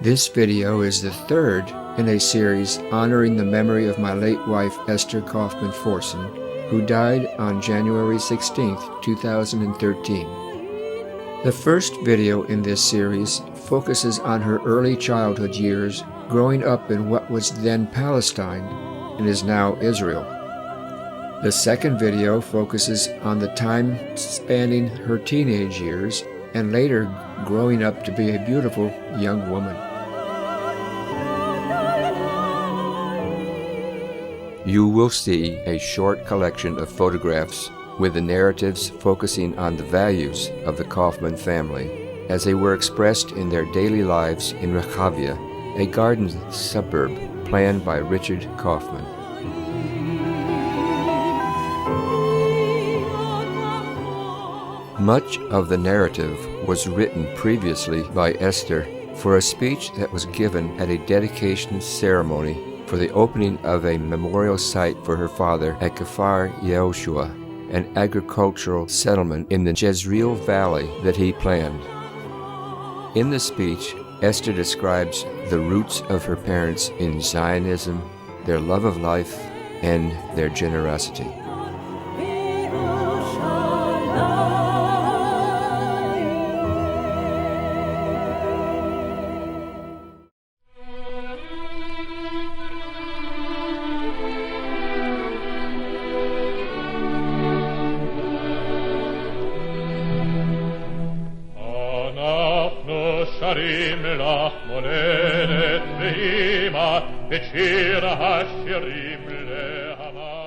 This video is the third in a series honoring the memory of my late wife Esther Kauffmann Forsen, who died on January 16, 2013. The first video in this series focuses on her early childhood years growing up in what was then Palestine and is now Israel. The second video focuses on the time spanning her teenage years and later growing up to be a beautiful young woman. You will see a short collection of photographs with the narratives focusing on the values of the Kauffmann family as they were expressed in their daily lives in Rehavia, a garden suburb planned by Richard Kauffmann. Much of the narrative was written previously by Esther for a speech that was given at a dedication ceremony for the opening of a memorial site for her father at Kfar Yehoshua, an agricultural settlement in the Jezreel Valley that he planned. In the speech, Esther describes the roots of her parents in Zionism, their love of life, and their generosity.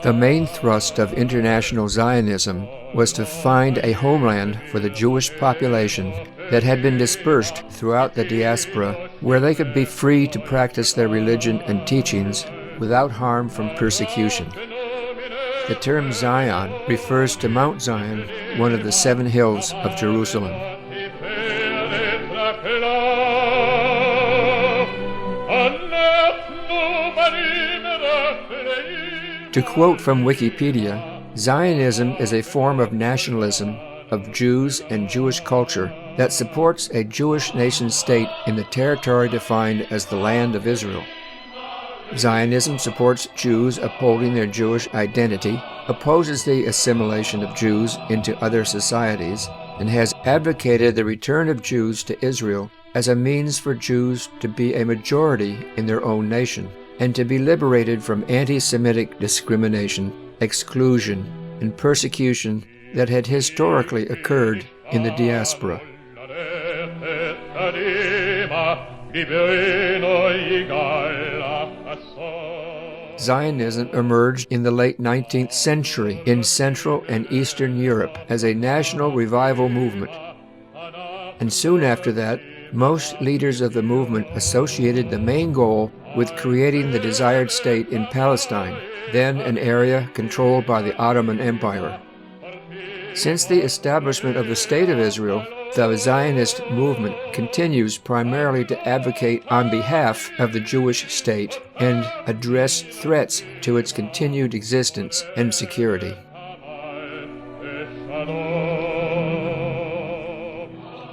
The main thrust of international Zionism was to find a homeland for the Jewish population that had been dispersed throughout the diaspora, where they could be free to practice their religion and teachings without harm from persecution. The term Zion refers to Mount Zion, one of the 7 hills of Jerusalem. To quote from Wikipedia, Zionism is a form of nationalism of Jews and Jewish culture that supports a Jewish nation-state in the territory defined as the Land of Israel. Zionism supports Jews upholding their Jewish identity, opposes the assimilation of Jews into other societies, and has advocated the return of Jews to Israel as a means for Jews to be a majority in their own nation, and to be liberated from anti-Semitic discrimination, exclusion, and persecution that had historically occurred in the diaspora. Zionism emerged in the late 19th century in Central and Eastern Europe as a national revival movement. And soon after that, most leaders of the movement associated the main goal with creating the desired state in Palestine, then an area controlled by the Ottoman Empire. Since the establishment of the State of Israel, the Zionist movement continues primarily to advocate on behalf of the Jewish state and address threats to its continued existence and security.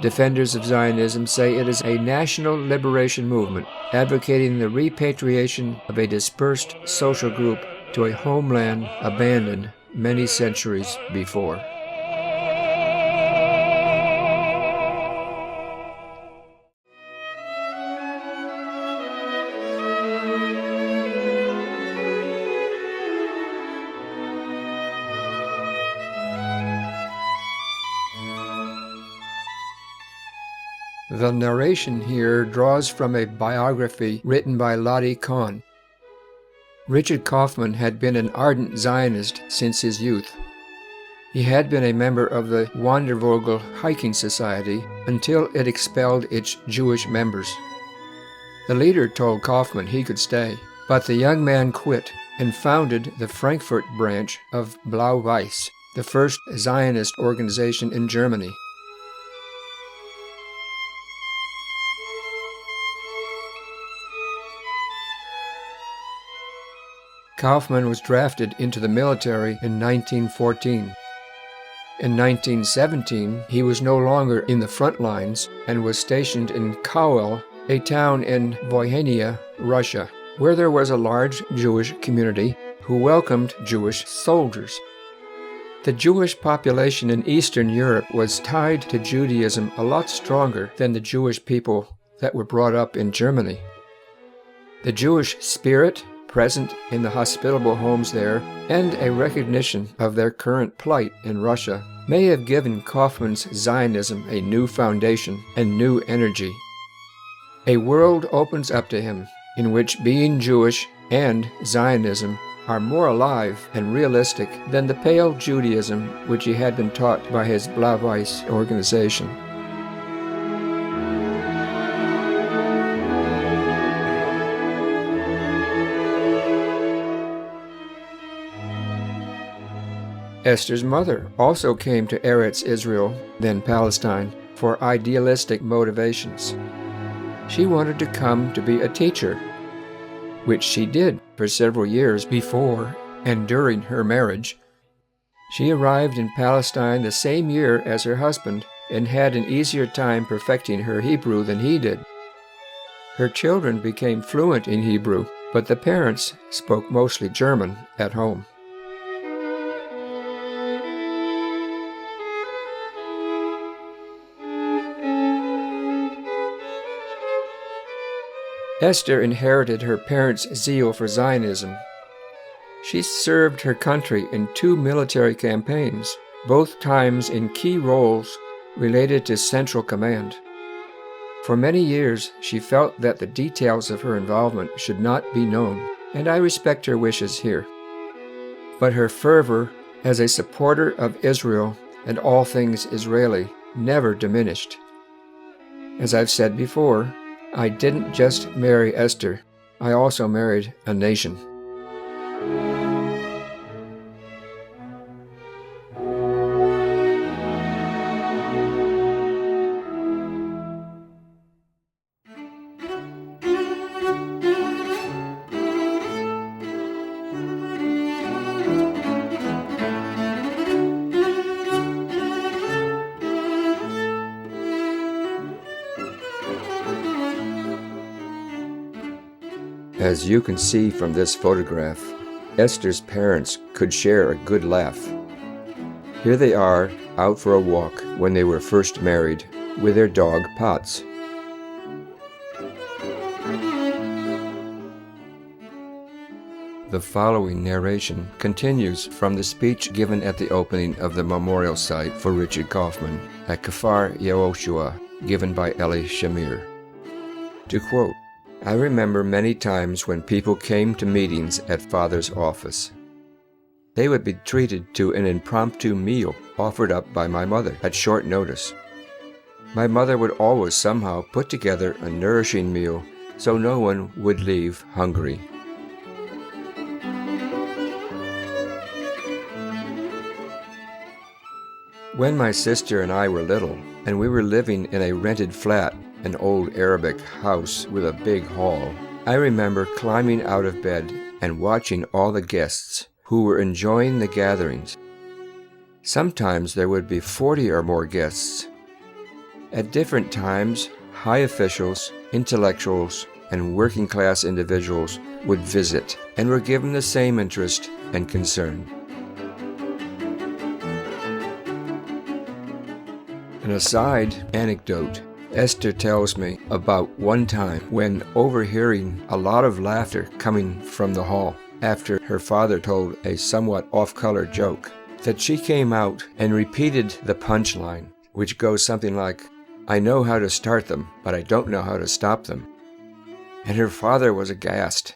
Defenders of Zionism say it is a national liberation movement, advocating the repatriation of a dispersed social group to a homeland abandoned many centuries before. The narration here draws from a biography written by Lottie Kahn. Richard Kauffmann had been an ardent Zionist since his youth. He had been a member of the Wandervogel hiking society until it expelled its Jewish members. The leader told Kauffmann he could stay, but the young man quit and founded the Frankfurt branch of Blau-Weiß, the first Zionist organization in Germany. Kauffmann was drafted into the military in 1914. In 1917, he was no longer in the front lines and was stationed in Kowel a town in Volhynia, Russia, where there was a large Jewish community who welcomed Jewish soldiers. The Jewish population in Eastern Europe was tied to Judaism a lot stronger than the Jewish people that were brought up in Germany. The Jewish spirit present in the hospitable homes there, and a recognition of their current plight in Russia, may have given Kauffmann's Zionism a new foundation and new energy. A world opens up to him in which being Jewish and Zionism are more alive and realistic than the pale Judaism which he had been taught by his Blau-Weiß organization. Esther's mother also came to Eretz Israel, then Palestine, for idealistic motivations. She wanted to come to be a teacher, which she did for several years before and during her marriage. She arrived in Palestine the same year as her husband and had an easier time perfecting her Hebrew than he did. Her children became fluent in Hebrew, but the parents spoke mostly German at home. Esther inherited her parents' zeal for Zionism. She served her country in 2 military campaigns, both times in key roles related to Central Command. For many years, she felt that the details of her involvement should not be known, and I respect her wishes here. But her fervor as a supporter of Israel and all things Israeli never diminished. As I've said before, I didn't just marry Esther, I also married a nation. As you can see from this photograph, Esther's parents could share a good laugh. Here they are, out for a walk when they were first married, with their dog Potts. The following narration continues from the speech given at the opening of the memorial site for Richard Kauffmann at Kfar Yehoshua, given by Eli Shamir. To quote, "I remember many times when people came to meetings at Father's office. They would be treated to an impromptu meal offered up by my mother at short notice. My mother would always somehow put together a nourishing meal so no one would leave hungry. When my sister and I were little, and we were living in a rented flat, an old Arabic house with a big hall, I remember climbing out of bed and watching all the guests who were enjoying the gatherings. Sometimes there would be 40 or more guests. At different times, high officials, intellectuals, and working-class individuals would visit and were given the same interest and concern. An aside anecdote, Esther tells me about one time when overhearing a lot of laughter coming from the hall after her father told a somewhat off-color joke, that she came out and repeated the punchline, which goes something like, "I know how to start them, but I don't know how to stop them." And her father was aghast.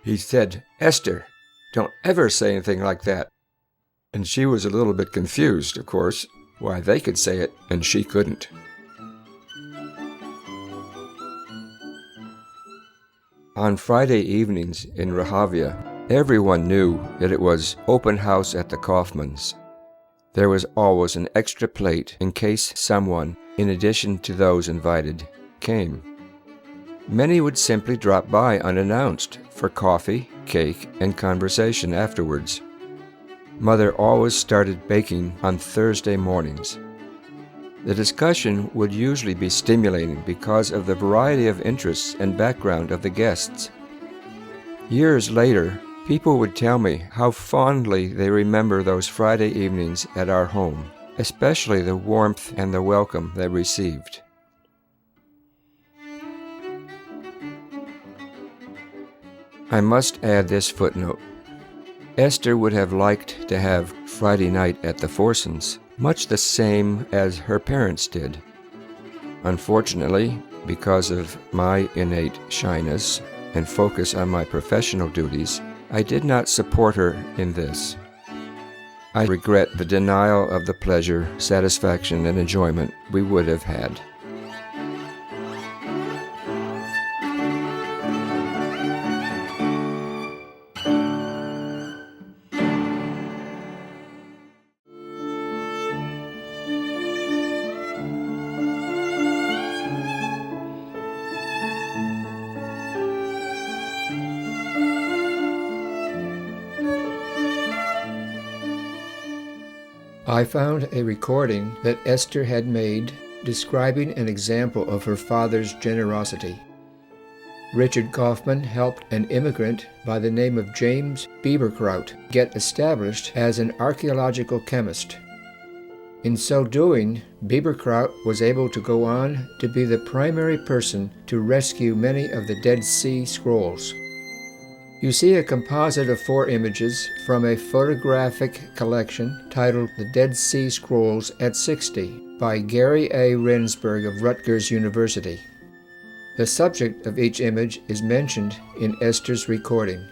He said, "Esther, don't ever say anything like that." And she was a little bit confused, of course, why they could say it and she couldn't. On Friday evenings in Rehavia, everyone knew that it was open house at the Kauffmanns. There was always an extra plate in case someone, in addition to those invited, came. Many would simply drop by unannounced for coffee, cake, and conversation afterwards. Mother always started baking on Thursday mornings. The discussion would usually be stimulating because of the variety of interests and background of the guests. Years later, people would tell me how fondly they remember those Friday evenings at our home, especially the warmth and the welcome they received. I must add this footnote. Esther would have liked to have Friday night at the Forsens, much the same as her parents did. Unfortunately, because of my innate shyness and focus on my professional duties, I did not support her in this. I regret the denial of the pleasure, satisfaction, and enjoyment we would have had. I found a recording that Esther had made describing an example of her father's generosity. Richard Kauffmann helped an immigrant by the name of James Biberkraut get established as an archaeological chemist. In so doing, Biberkraut was able to go on to be the primary person to rescue many of the Dead Sea Scrolls. You see a composite of 4 images from a photographic collection titled The Dead Sea Scrolls at 60 by Gary A. Rensburg of Rutgers University. The subject of each image is mentioned in Esther's recording.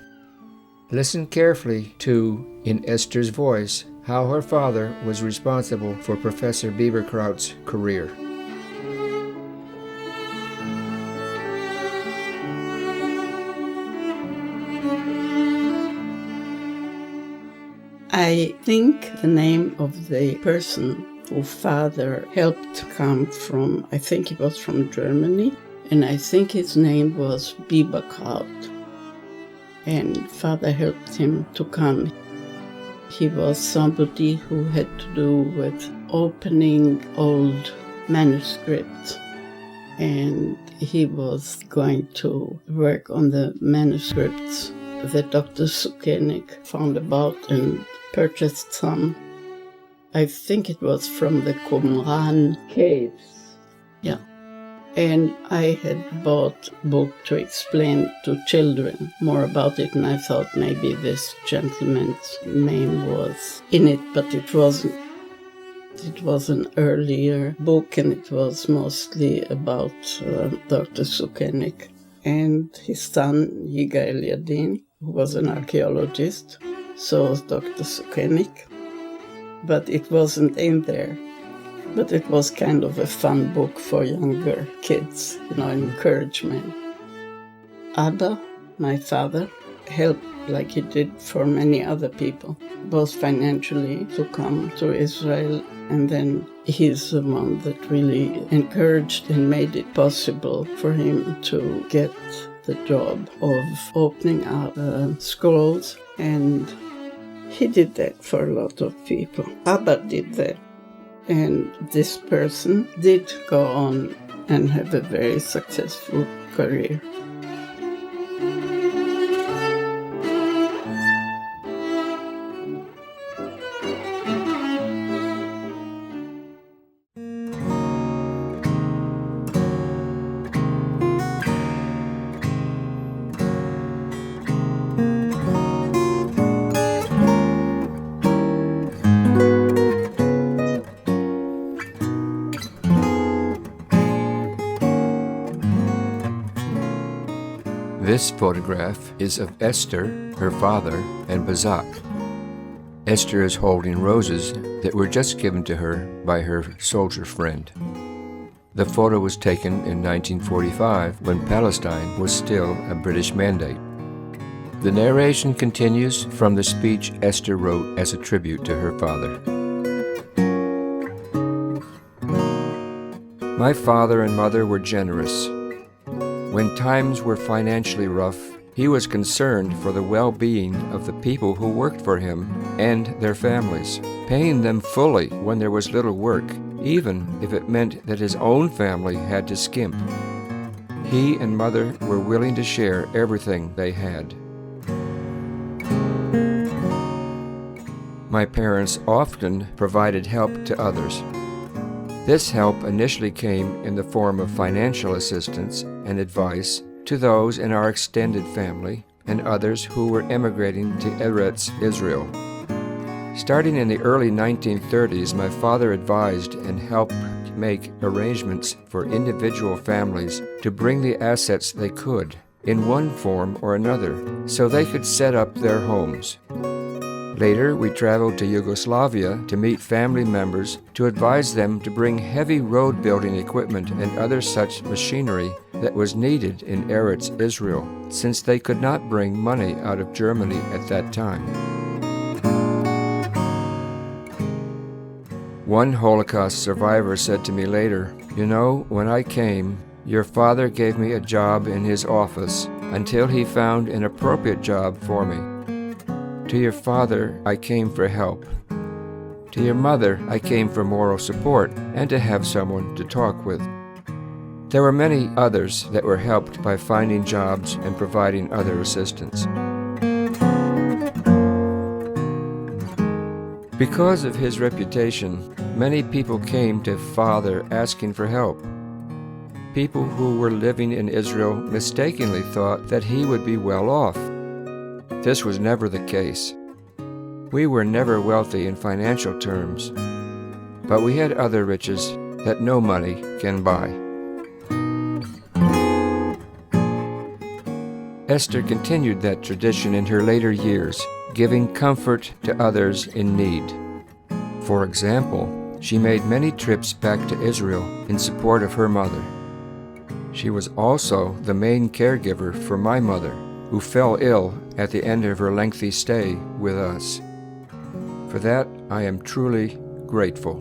Listen carefully to, in Esther's voice, how her father was responsible for Professor Biberkraut's career. I think the name of the person who father helped come from, I think he was from Germany, and I think his name was Biberkraut. And father helped him to come. He was somebody who had to do with opening old manuscripts. And he was going to work on the manuscripts that Dr. Sukenik found about and purchased some. I think it was from the Qumran caves. Yeah. And I had bought a book to explain to children more about it, and I thought maybe this gentleman's name was in it, but it wasn't. It was an earlier book, and it was mostly about Dr. Sukenik and his son, Yigael Yadin, who was an archaeologist. So was Dr. Sukenik. But it wasn't in there. But it was kind of a fun book for younger kids, encouragement. Abba, my father, helped like he did for many other people, both financially to come to Israel, and then he's the one that really encouraged and made it possible for him to get the job of opening up scrolls, and he did that for a lot of people. Abba did that. And this person did go on and have a very successful career. This photograph is of Esther, her father, and Bazak. Esther is holding roses that were just given to her by her soldier friend. The photo was taken in 1945 when Palestine was still a British mandate. The narration continues from the speech Esther wrote as a tribute to her father. My father and mother were generous. When times were financially rough, he was concerned for the well-being of the people who worked for him and their families, paying them fully when there was little work, even if it meant that his own family had to skimp. He and Mother were willing to share everything they had. My parents often provided help to others. This help initially came in the form of financial assistance and advice to those in our extended family and others who were emigrating to Eretz Israel. Starting in the early 1930s, my father advised and helped make arrangements for individual families to bring the assets they could, in one form or another, so they could set up their homes. Later, we traveled to Yugoslavia to meet family members to advise them to bring heavy road-building equipment and other such machinery that was needed in Eretz Israel, since they could not bring money out of Germany at that time. One Holocaust survivor said to me later, "You know, when I came, your father gave me a job in his office until he found an appropriate job for me. To your father, I came for help. To your mother, I came for moral support and to have someone to talk with." There were many others that were helped by finding jobs and providing other assistance. Because of his reputation, many people came to Father asking for help. People who were living in Israel mistakenly thought that he would be well off. This was never the case. We were never wealthy in financial terms, but we had other riches that no money can buy. Esther continued that tradition in her later years, giving comfort to others in need. For example, she made many trips back to Israel in support of her mother. She was also the main caregiver for my mother, who fell ill at the end of her lengthy stay with us. For that, I am truly grateful.